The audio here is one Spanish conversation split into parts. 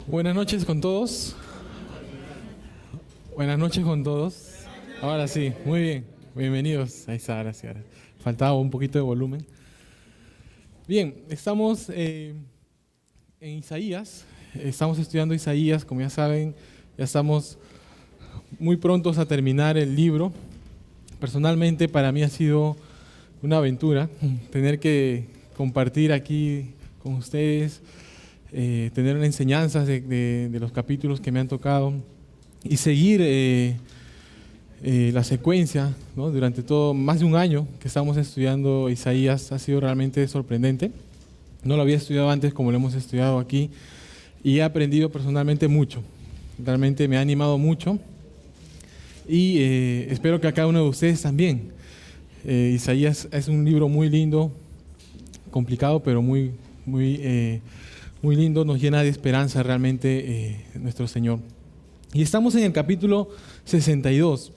Buenas noches con todos. Buenas noches con todos. Ahora sí, muy bien. Bienvenidos. Ahí está, gracias. Faltaba un poquito de volumen. Bien, estamos en Isaías. Estamos estudiando Isaías, como ya saben, ya estamos muy prontos a terminar el libro. Personalmente para mí ha sido una aventura tener que compartir aquí con ustedes, tener una enseñanza de los capítulos que me han tocado y seguir la secuencia, ¿no? Durante todo, más de un año que estamos estudiando Isaías. Ha sido realmente sorprendente. No lo había estudiado antes como lo hemos estudiado aquí y he aprendido personalmente mucho. Realmente me ha animado mucho y espero que a cada uno de ustedes también. Isaías es un libro muy lindo, complicado, pero muy lindo. Nos llena de esperanza realmente nuestro Señor. Y estamos en el capítulo 62,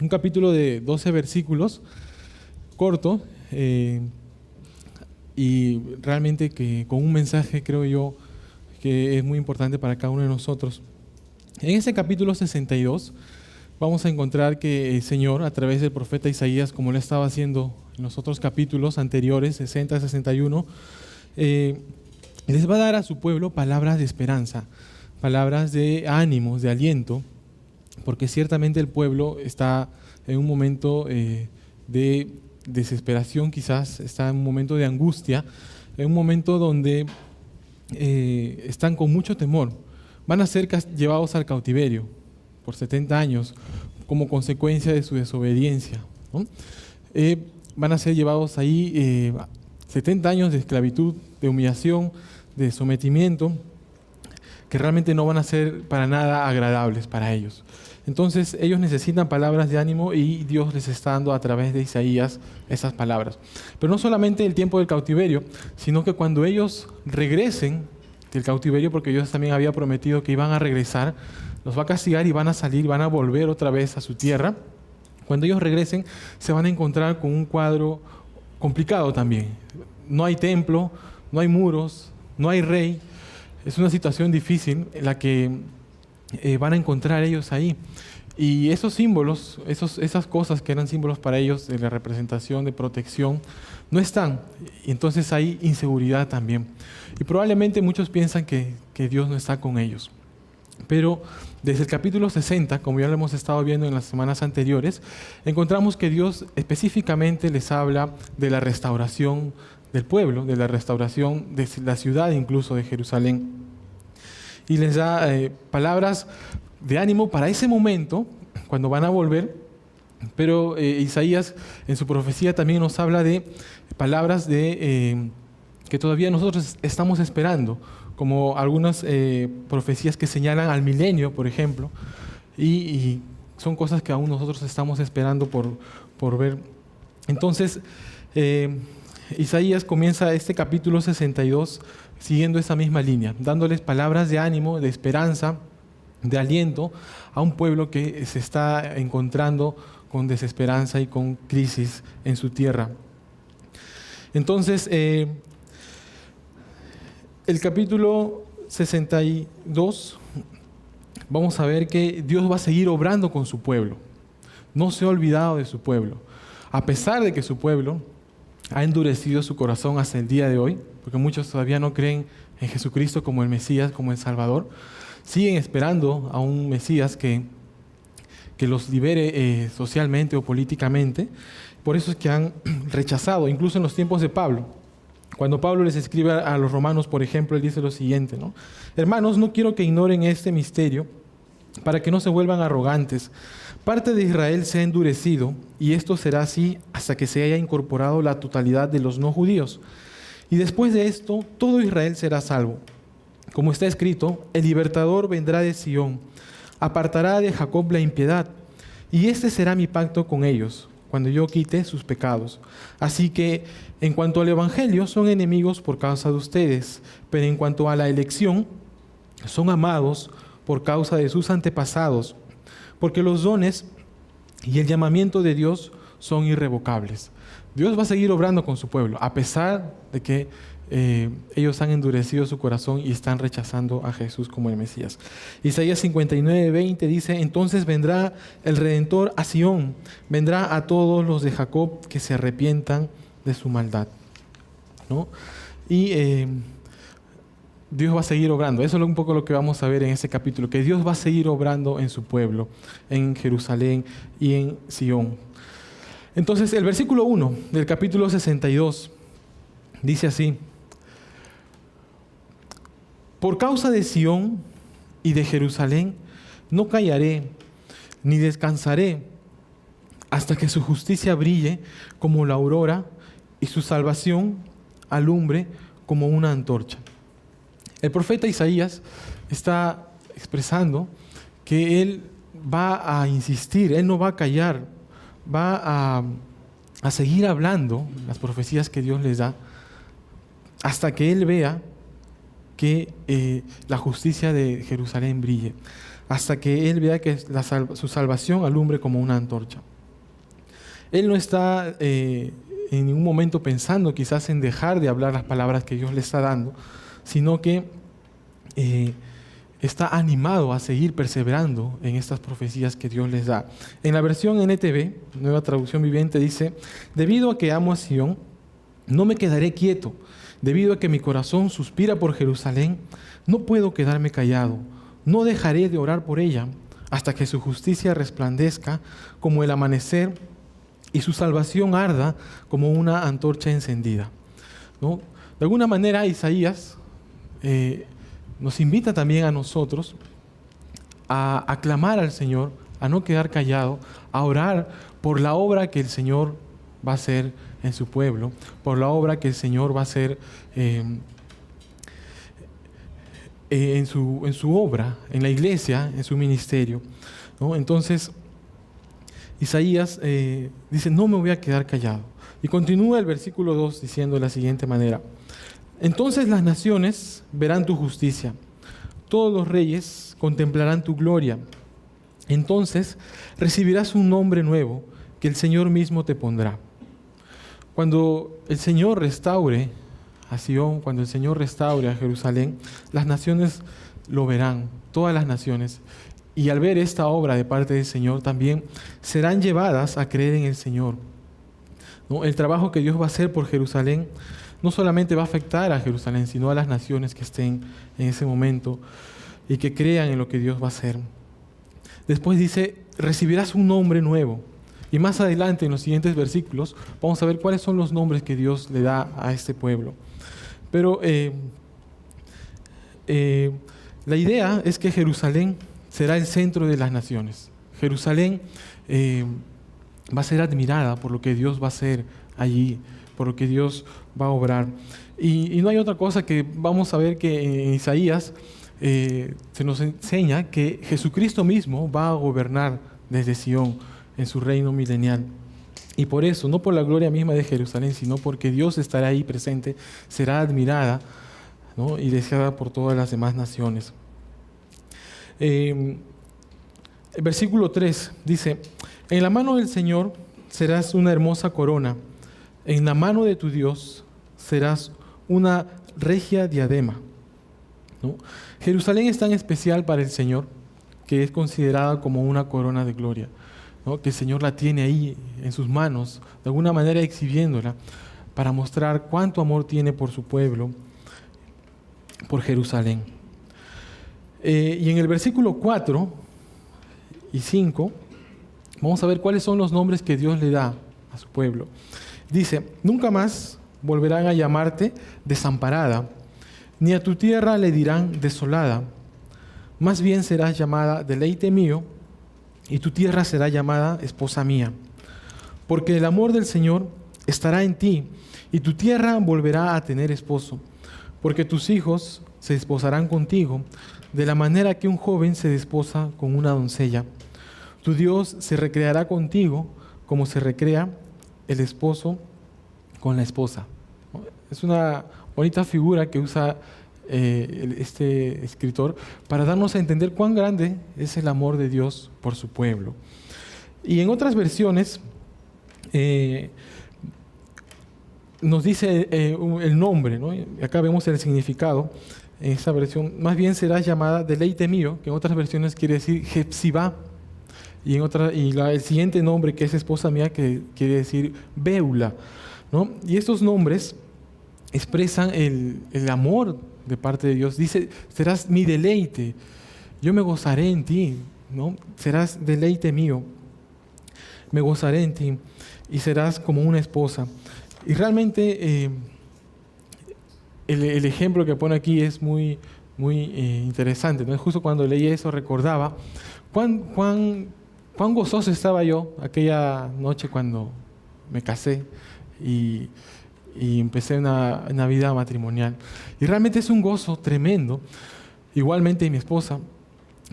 un capítulo de 12 versículos, corto, y realmente que con un mensaje, creo yo, que es muy importante para cada uno de nosotros. En ese capítulo 62 vamos a encontrar que el Señor, a través del profeta Isaías, como lo estaba haciendo en los otros capítulos anteriores, 60 y 61, les va a dar a su pueblo palabras de esperanza, palabras de ánimo, de aliento, porque ciertamente el pueblo está en un momento de desesperación, quizás está en un momento de angustia, en un momento donde están con mucho temor. Van a ser llevados al cautiverio por 70 años como consecuencia de su desobediencia, ¿no? Van a ser llevados ahí 70 años de esclavitud, de humillación, de sometimiento, que realmente no van a ser para nada agradables para ellos. Entonces ellos necesitan palabras de ánimo y Dios les está dando a través de Isaías esas palabras. Pero no solamente el tiempo del cautiverio, sino que cuando ellos regresen del cautiverio, porque Dios también había prometido que iban a regresar, los va a castigar y van a salir, van a volver otra vez a su tierra. Cuando ellos regresen se van a encontrar con un cuadro complicado también. No hay templo, no hay muros, no hay rey. Es una situación difícil en la que van a encontrar ellos ahí. Y esos símbolos, esas cosas que eran símbolos para ellos de la representación, de protección, no están. Y entonces hay inseguridad también. Y probablemente muchos piensan que Dios no está con ellos. Pero desde el capítulo 60, como ya lo hemos estado viendo en las semanas anteriores, encontramos que Dios específicamente les habla de la restauración del pueblo, de la restauración de la ciudad, incluso de Jerusalén. Y les da palabras de ánimo para ese momento, cuando van a volver. Pero Isaías en su profecía también nos habla de palabras que todavía nosotros estamos esperando, como algunas profecías que señalan al milenio, por ejemplo, y son cosas que aún nosotros estamos esperando por ver. Entonces, Isaías comienza este capítulo 62 siguiendo esa misma línea, dándoles palabras de ánimo, de esperanza, de aliento a un pueblo que se está encontrando con desesperanza y con crisis en su tierra. Entonces, el capítulo 62, vamos a ver que Dios va a seguir obrando con su pueblo. No se ha olvidado de su pueblo. A pesar de que su pueblo ha endurecido su corazón hasta el día de hoy, porque muchos todavía no creen en Jesucristo como el Mesías, como el Salvador, siguen esperando a un Mesías que los libere socialmente o políticamente. Por eso es que han rechazado, incluso en los tiempos de Pablo. Cuando Pablo les escribe a los romanos, por ejemplo, él dice lo siguiente, ¿no? Hermanos, no quiero que ignoren este misterio para que no se vuelvan arrogantes. Parte de Israel se ha endurecido y esto será así hasta que se haya incorporado la totalidad de los no judíos. Y después de esto, todo Israel será salvo. Como está escrito, el libertador vendrá de Sión, apartará de Jacob la impiedad, y este será mi pacto con ellos, cuando yo quite sus pecados. Así que, en cuanto al evangelio, son enemigos por causa de ustedes, pero en cuanto a la elección, son amados por causa de sus antepasados, porque los dones y el llamamiento de Dios son irrevocables. Dios va a seguir obrando con su pueblo, a pesar de que ellos han endurecido su corazón y están rechazando a Jesús como el Mesías. Isaías 59:20 dice: entonces vendrá el Redentor a Sión, vendrá a todos los de Jacob que se arrepientan de su maldad, ¿no? Y Dios va a seguir obrando. Eso es un poco lo que vamos a ver en este capítulo, que Dios va a seguir obrando en su pueblo, en Jerusalén y en Sión. Entonces, el versículo 1 del capítulo 62 dice así: por causa de Sión y de Jerusalén no callaré, ni descansaré, hasta que su justicia brille como la aurora y su salvación alumbre como una antorcha. El profeta Isaías está expresando que él va a insistir, él no va a callar, va a seguir hablando las profecías que Dios les da hasta que él vea que la justicia de Jerusalén brille, hasta que él vea que su salvación alumbre como una antorcha. Él no está en ningún momento pensando quizás en dejar de hablar las palabras que Dios le está dando, sino que está animado a seguir perseverando en estas profecías que Dios les da. En la versión NTV, Nueva Traducción Viviente, dice: debido a que amo a Sión, no me quedaré quieto. Debido a que mi corazón suspira por Jerusalén, no puedo quedarme callado. No dejaré de orar por ella hasta que su justicia resplandezca como el amanecer y su salvación arda como una antorcha encendida, ¿no? De alguna manera, Isaías nos invita también a nosotros a aclamar al Señor, a no quedar callado, a orar por la obra que el Señor va a hacer en su pueblo, por la obra que el Señor va a hacer en su obra, en la iglesia, en su ministerio, ¿no? Entonces, Isaías dice: no me voy a quedar callado. Y continúa el versículo 2 diciendo de la siguiente manera: entonces las naciones verán tu justicia, todos los reyes contemplarán tu gloria. Entonces recibirás un nombre nuevo que el Señor mismo te pondrá. Cuando el Señor restaure a Sión, cuando el Señor restaure a Jerusalén, las naciones lo verán, todas las naciones. Y al ver esta obra de parte del Señor, también serán llevadas a creer en el Señor, ¿no? El trabajo que Dios va a hacer por Jerusalén no solamente va a afectar a Jerusalén, sino a las naciones que estén en ese momento y que crean en lo que Dios va a hacer. Después dice: recibirás un nombre nuevo. Y más adelante, en los siguientes versículos, vamos a ver cuáles son los nombres que Dios le da a este pueblo. Pero la idea es que Jerusalén será el centro de las naciones. Jerusalén va a ser admirada por lo que Dios va a hacer allí, por lo que Dios va a obrar. Y no hay otra cosa que vamos a ver que en Isaías se nos enseña que Jesucristo mismo va a gobernar desde Sión en su reino milenial. Y por eso, no por la gloria misma de Jerusalén, sino porque Dios estará ahí presente, será admirada, ¿no? Y deseada por todas las demás naciones. El versículo 3 dice: en la mano del Señor serás una hermosa corona, en la mano de tu Dios serás una regia diadema, ¿no? Jerusalén es tan especial para el Señor que es considerada como una corona de gloria, ¿no? Que el Señor la tiene ahí en sus manos, de alguna manera exhibiéndola para mostrar cuánto amor tiene por su pueblo, por Jerusalén. Y en el versículo 4 y 5 vamos a ver cuáles son los nombres que Dios le da a su pueblo. Dice: nunca más volverán a llamarte desamparada, ni a tu tierra le dirán desolada. Más bien serás llamada deleite mío, y tu tierra será llamada esposa mía. Porque el amor del Señor estará en ti, y tu tierra volverá a tener esposo. Porque tus hijos se desposarán contigo, de la manera que un joven se desposa con una doncella. Tu Dios se recreará contigo, como se recrea el esposo con la esposa. Es una bonita figura que usa este escritor para darnos a entender cuán grande es el amor de Dios por su pueblo. Y en otras versiones nos dice el nombre, ¿no? Y acá vemos el significado. En esta versión, más bien será llamada deleite mío, que en otras versiones quiere decir Hepzibá, y el siguiente nombre, que es esposa mía, que quiere decir Beula, ¿no? Y estos nombres expresan el amor de parte de Dios. Dice, serás mi deleite, yo me gozaré en ti, ¿no? Serás deleite mío, me gozaré en ti, y serás como una esposa. Y realmente el ejemplo que pone aquí es muy interesante, ¿no? Justo cuando leí eso recordaba cuán gozoso estaba yo aquella noche cuando me casé y empecé una vida matrimonial. Y realmente es un gozo tremendo, igualmente mi esposa,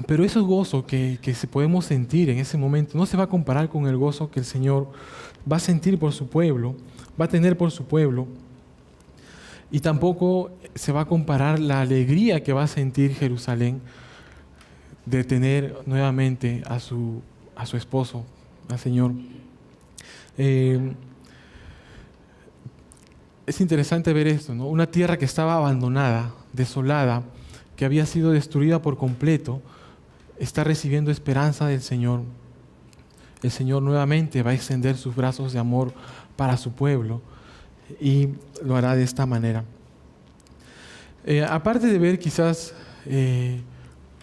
pero ese gozo que se podemos sentir en ese momento no se va a comparar con el gozo que el Señor va a sentir por su pueblo, va a tener por su pueblo, y tampoco se va a comparar la alegría que va a sentir Jerusalén de tener nuevamente a su esposo, al Señor. Es interesante ver esto, ¿no? Una tierra que estaba abandonada, desolada, que había sido destruida por completo, está recibiendo esperanza del Señor. El Señor nuevamente va a extender sus brazos de amor para su pueblo y lo hará de esta manera. Aparte de ver quizás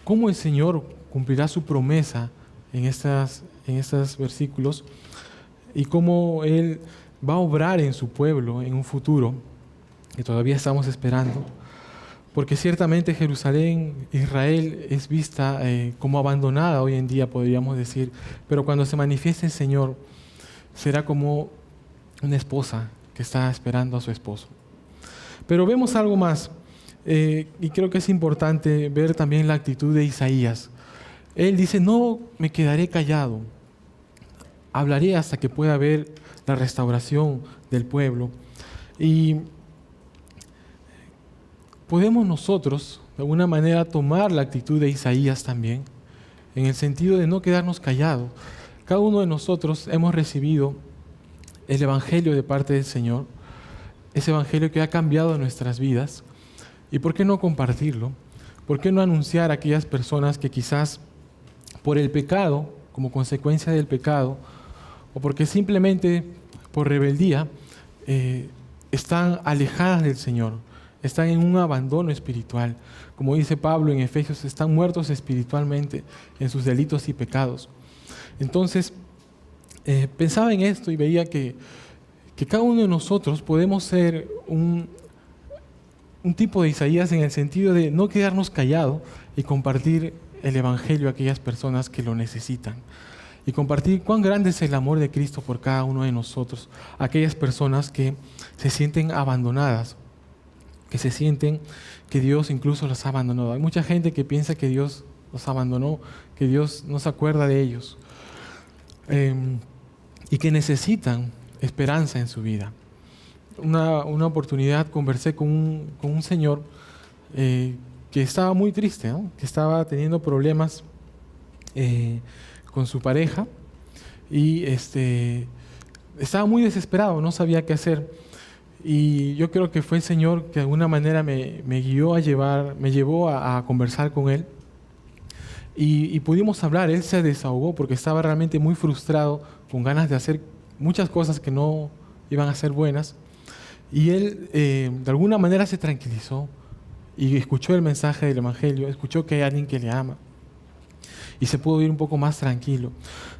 cómo el Señor cumplirá su promesa en estos versículos y cómo Él va a obrar en su pueblo en un futuro que todavía estamos esperando, porque ciertamente Jerusalén, Israel, es vista como abandonada hoy en día, podríamos decir, pero cuando se manifieste el Señor, será como una esposa que está esperando a su esposo. Pero vemos algo más, y creo que es importante ver también la actitud de Isaías. Él dice, no me quedaré callado, hablaré hasta que pueda ver la restauración del pueblo. Y podemos nosotros, de alguna manera, tomar la actitud de Isaías también, en el sentido de no quedarnos callados. Cada uno de nosotros hemos recibido el Evangelio de parte del Señor, ese Evangelio que ha cambiado nuestras vidas. ¿Y por qué no compartirlo? ¿Por qué no anunciar a aquellas personas que quizás por el pecado, como consecuencia del pecado, o porque simplemente por rebeldía, están alejadas del Señor, están en un abandono espiritual? Como dice Pablo en Efesios, están muertos espiritualmente en sus delitos y pecados. Entonces, pensaba en esto y veía que cada uno de nosotros podemos ser un tipo de Isaías en el sentido de no quedarnos callados y compartir el Evangelio a aquellas personas que lo necesitan. Y compartir cuán grande es el amor de Cristo por cada uno de nosotros, aquellas personas que se sienten abandonadas, que se sienten que Dios incluso las ha abandonado. Hay mucha gente que piensa que Dios los abandonó, que Dios no se acuerda de ellos, y que necesitan esperanza en su vida. Una oportunidad conversé con un señor que estaba muy triste, ¿no? Que estaba teniendo problemas con su pareja y estaba muy desesperado, no sabía qué hacer. Y yo creo que fue el Señor que de alguna manera me llevó a conversar con él. Y pudimos hablar. Él se desahogó porque estaba realmente muy frustrado, con ganas de hacer muchas cosas que no iban a ser buenas. Y él de alguna manera se tranquilizó y escuchó el mensaje del Evangelio, escuchó que hay alguien que le ama y se pudo ir un poco más tranquilo,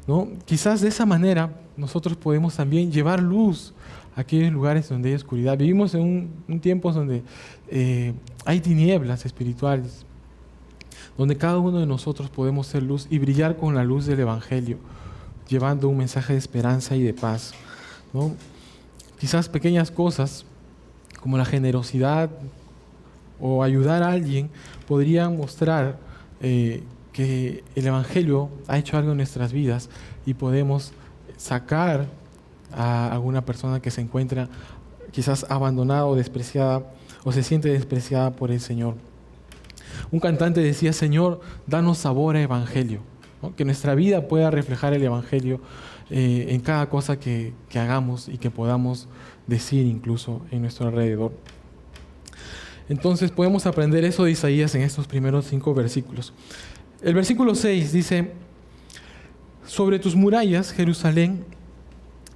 ¿no? Quizás de esa manera nosotros podemos también llevar luz a aquellos lugares donde hay oscuridad. Vivimos en un tiempo donde hay tinieblas espirituales, donde cada uno de nosotros podemos ser luz y brillar con la luz del Evangelio, llevando un mensaje de esperanza y de paz, ¿no? Quizás pequeñas cosas como la generosidad o ayudar a alguien podrían mostrar que el Evangelio ha hecho algo en nuestras vidas y podemos sacar a alguna persona que se encuentra quizás abandonada o despreciada o se siente despreciada por el Señor. Un cantante decía, Señor, danos sabor a Evangelio, ¿no? Que nuestra vida pueda reflejar el Evangelio en cada cosa que hagamos y que podamos decir incluso en nuestro alrededor. Entonces podemos aprender eso de Isaías en estos primeros 5 versículos. El versículo 6 dice: sobre tus murallas, Jerusalén,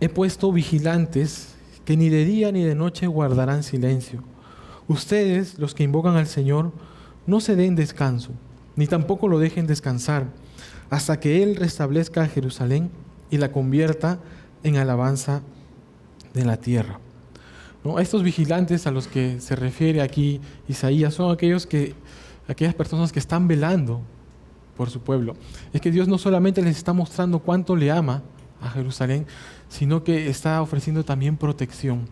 he puesto vigilantes que ni de día ni de noche guardarán silencio. Ustedes, los que invocan al Señor, no se den descanso, ni tampoco lo dejen descansar, hasta que Él restablezca a Jerusalén y la convierta en alabanza de la tierra. ¿No? Estos vigilantes a los que se refiere aquí Isaías son aquellas personas que están velando por su pueblo. Es que Dios no solamente les está mostrando cuánto le ama a Jerusalén, sino que está ofreciendo también protección,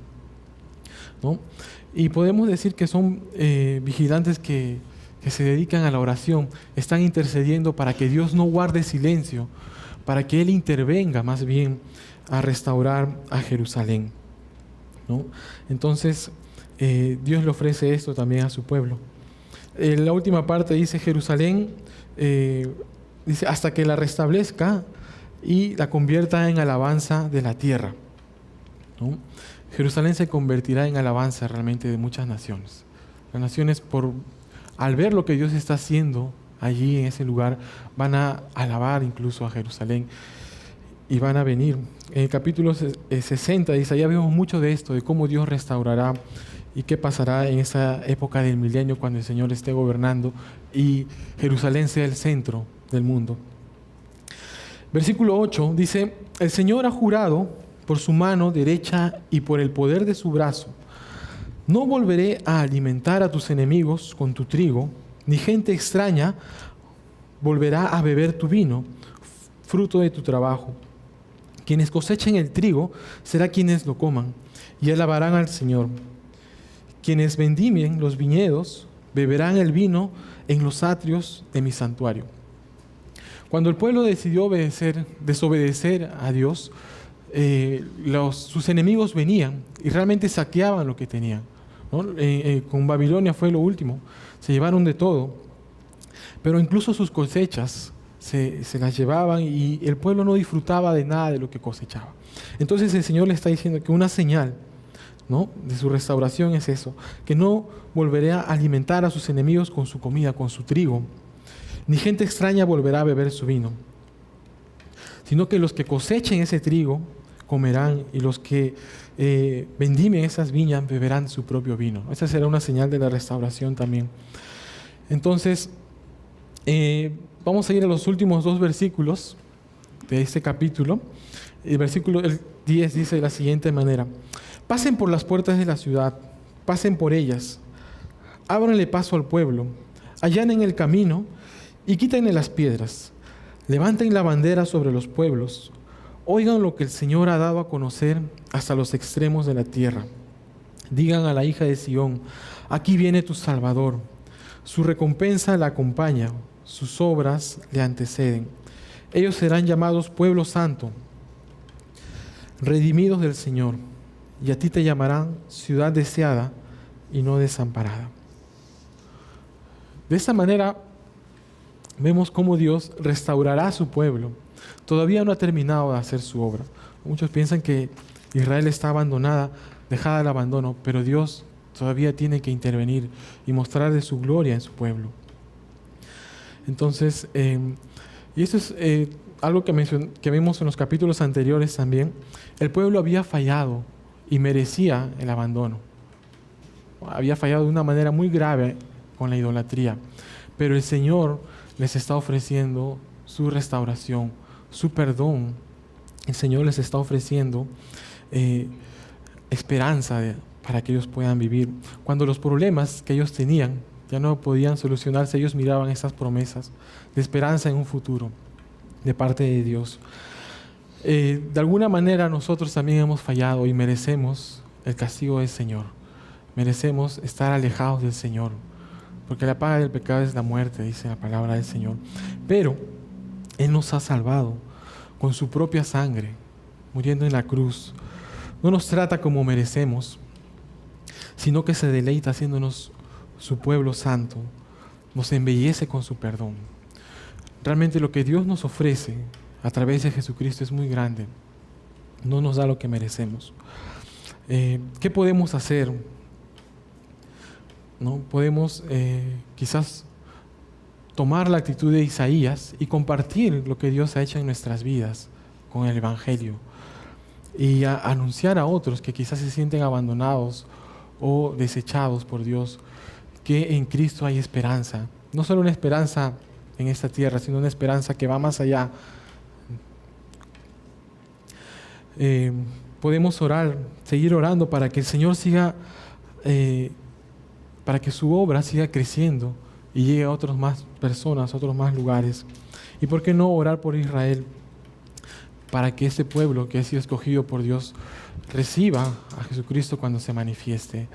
¿no? Y podemos decir que son vigilantes que se dedican a la oración, están intercediendo para que Dios no guarde silencio, para que Él intervenga más bien a restaurar a Jerusalén, ¿no? Entonces, Dios le ofrece esto también a su pueblo. La última parte dice: Jerusalén, dice, hasta que la restablezca y la convierta en alabanza de la tierra, ¿no? Jerusalén se convertirá en alabanza realmente de muchas naciones. Las naciones, al ver lo que Dios está haciendo allí en ese lugar, van a alabar incluso a Jerusalén y van a venir. En el capítulo 60 de Isaías vemos mucho de esto, de cómo Dios restaurará y qué pasará en esa época del milenio cuando el Señor esté gobernando y Jerusalén sea el centro del mundo. Versículo 8 dice: el Señor ha jurado por su mano derecha y por el poder de su brazo: no volveré a alimentar a tus enemigos con tu trigo, ni gente extraña volverá a beber tu vino, fruto de tu trabajo. Quienes cosechen el trigo será quienes lo coman, y alabarán al Señor. Quienes vendimien los viñedos beberán el vino en los atrios de mi santuario. Cuando el pueblo decidió desobedecer a Dios, sus enemigos venían y realmente saqueaban lo que tenían, ¿no? Con Babilonia fue lo último, se llevaron de todo, pero incluso sus cosechas se las llevaban y el pueblo no disfrutaba de nada de lo que cosechaba. Entonces el Señor le está diciendo que una señal, ¿no?, de su restauración es eso, que no volveré a alimentar a sus enemigos con su comida, con su trigo, ni gente extraña volverá a beber su vino, sino que los que cosechen ese trigo comerán, y los que vendimen esas viñas beberán su propio vino. Esa será una señal de la restauración también. Entonces, vamos a ir a los últimos 2 versículos de este capítulo. El versículo 10 dice de la siguiente manera: pasen por las puertas de la ciudad, pasen por ellas, ábranle paso al pueblo, allanen el camino y quítenle las piedras, levanten la bandera sobre los pueblos, oigan lo que el Señor ha dado a conocer hasta los extremos de la tierra. Digan a la hija de Sión: aquí viene tu Salvador, su recompensa la acompaña, sus obras le anteceden. Ellos serán llamados pueblo santo, redimidos del Señor, y a ti te llamarán ciudad deseada y no desamparada. De esa manera vemos cómo Dios restaurará a su pueblo. Todavía no ha terminado de hacer su obra. Muchos piensan que Israel está abandonada, dejada al abandono, pero Dios todavía tiene que intervenir y mostrar de su gloria en su pueblo. Entonces, y esto es algo que vimos en los capítulos anteriores también. El pueblo había fallado y merecía el abandono. Había fallado de una manera muy grave con la idolatría, pero el Señor les está ofreciendo su restauración, su perdón. El Señor les está ofreciendo esperanza para que ellos puedan vivir. Cuando los problemas que ellos tenían ya no podían solucionarse, ellos miraban esas promesas de esperanza en un futuro de parte de Dios. De alguna manera nosotros también hemos fallado y merecemos el castigo del Señor. Merecemos estar alejados del Señor, porque la paga del pecado es la muerte, dice la palabra del Señor. Pero Él nos ha salvado con su propia sangre, muriendo en la cruz. No nos trata como merecemos, sino que se deleita haciéndonos su pueblo santo, nos embellece con su perdón. realmente lo que Dios nos ofrece a través de Jesucristo es muy grande. No nos da lo que merecemos. ¿Qué podemos hacer? ¿No? Podemos quizás tomar la actitud de Isaías y compartir lo que Dios ha hecho en nuestras vidas con el Evangelio y anunciar a otros que quizás se sienten abandonados o desechados por Dios, que en Cristo hay esperanza. No solo una esperanza en esta tierra, sino una esperanza que va más allá. Podemos orar, seguir orando para que el Señor siga, para que su obra siga creciendo y llegue a otras más personas, a otros más lugares. ¿Y por qué no orar por Israel? Para que este pueblo que ha sido escogido por Dios reciba a Jesucristo cuando se manifieste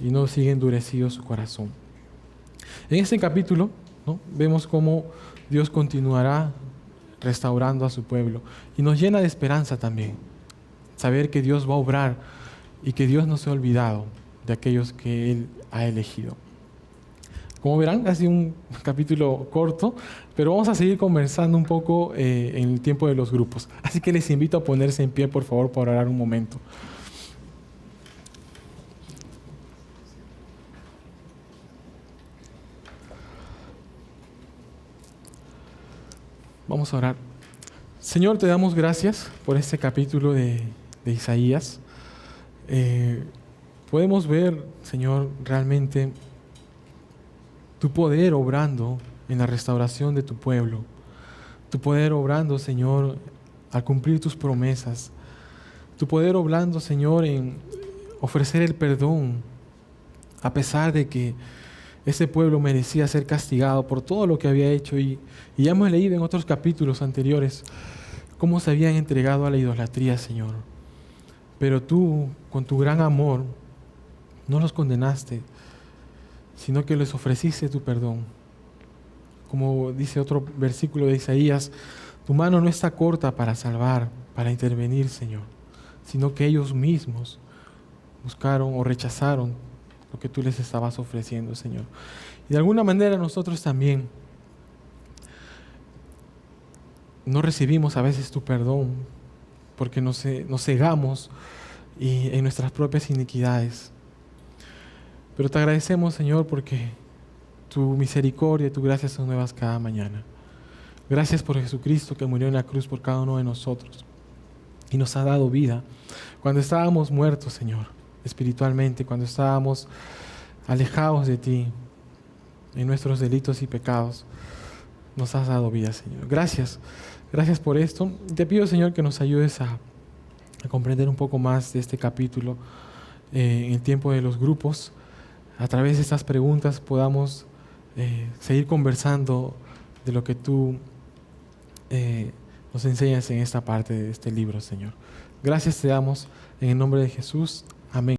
y no siga endurecido su corazón. En este capítulo, ¿no?, vemos cómo Dios continuará restaurando a su pueblo y nos llena de esperanza también. Saber que Dios va a obrar y que Dios no se ha olvidado de aquellos que Él ha elegido. Como verán, ha sido un capítulo corto, pero vamos a seguir conversando un poco en el tiempo de los grupos. Así que les invito a ponerse en pie, por favor, para orar un momento. Vamos a orar. Señor, te damos gracias por este capítulo de Isaías. Podemos ver, Señor, realmente tu poder obrando en la restauración de tu pueblo. Tu poder obrando, Señor, al cumplir tus promesas. Tu poder obrando, Señor, en ofrecer el perdón, a pesar de que ese pueblo merecía ser castigado por todo lo que había hecho. Y ya hemos leído en otros capítulos anteriores cómo se habían entregado a la idolatría, Señor. Pero tú, con tu gran amor, no los condenaste, sino que les ofreciste tu perdón. Como dice otro versículo de Isaías, tu mano no está corta para salvar, para intervenir, Señor, sino que ellos mismos buscaron o rechazaron lo que tú les estabas ofreciendo, Señor. Y de alguna manera nosotros también no recibimos a veces tu perdón porque nos cegamos en nuestras propias iniquidades. Pero te agradecemos, Señor, porque tu misericordia y tu gracia son nuevas cada mañana. Gracias por Jesucristo que murió en la cruz por cada uno de nosotros y nos ha dado vida. Cuando estábamos muertos, Señor, espiritualmente, cuando estábamos alejados de ti en nuestros delitos y pecados, nos has dado vida, Señor. Gracias por esto. Te pido, Señor, que nos ayudes a comprender un poco más de este capítulo en el tiempo de los grupos. A través de estas preguntas podamos seguir conversando de lo que tú nos enseñas en esta parte de este libro, Señor. Gracias te damos en el nombre de Jesús. Amén.